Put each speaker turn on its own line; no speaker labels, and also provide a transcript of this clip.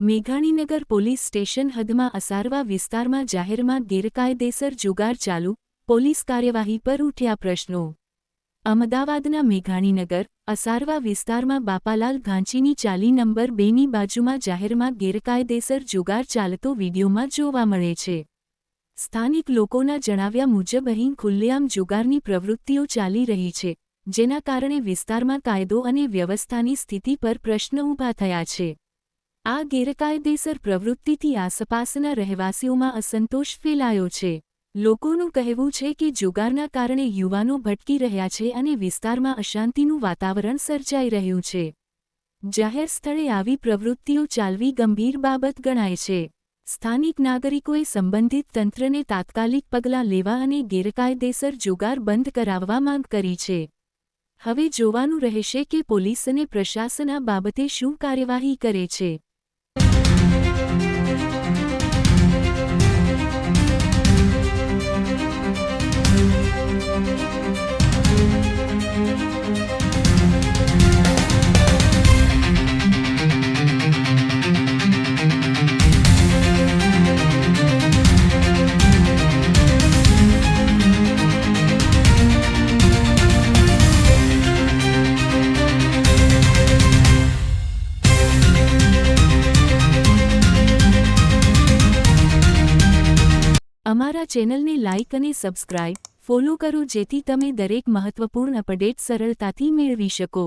Meghaninagar police station હદમાં Asarwa વિસ્તારમાં જાહેરમાં ગેરકાયદેસર જુગાર ચાલુ, પોલીસ કાર્યવાહી પર ઉઠ્યા પ્રશ્નો. અમદાવાદના મેઘાણીનગર, અસારવા વિસ્તારમાં બાપાલાલ ઘાંચીની ચાલી નંબર 2ની બાજુમાં જાહેરમાં ગેરકાયદેસર જુગાર ચાલતો વીડિયોમાં જોવા મળે છે. સ્થાનિક લોકોના જણાવ્યા મુજબ અહીં ખુલ્લેઆમ જુગારની પ્રવૃત્તિઓ ચાલી રહી છે, જેના કારણે વિસ્તારમાં કાયદો અને વ્યવસ્થાની સ્થિતિ પર પ્રશ્ન ઊભા થયા છે. આ ગેરકાયદેસર પ્રવૃત્તિથી આસપાસના રહેવાસીઓમાં અસંતોષ ફેલાયો છે. લોકોનું કહેવું છે કે જુગારના કારણે યુવાનો ભટકી રહ્યા છે અને વિસ્તારમાં અશાંતિનું વાતાવરણ સર્જાઈ રહ્યું છે. જાહેર સ્થળે આવી પ્રવૃત્તિઓ ચાલવી ગંભીર બાબત ગણાય છે. સ્થાનિક નાગરિકોએ સંબંધિત તંત્રને તાત્કાલિક પગલાં લેવા અને ગેરકાયદેસર જુગાર બંધ કરાવવા માંગ કરી છે. હવે જોવાનું રહેશે કે પોલીસ અને પ્રશાસન આ બાબતે શું કાર્યવાહી કરે છે. અમારા ચેનલને લાઇક અને સબસ્ક્રાઇબ, ફોલો કરો જેથી તમે દરેક મહત્વપૂર્ણ અપડેટ સરળતાથી મેળવી શકો.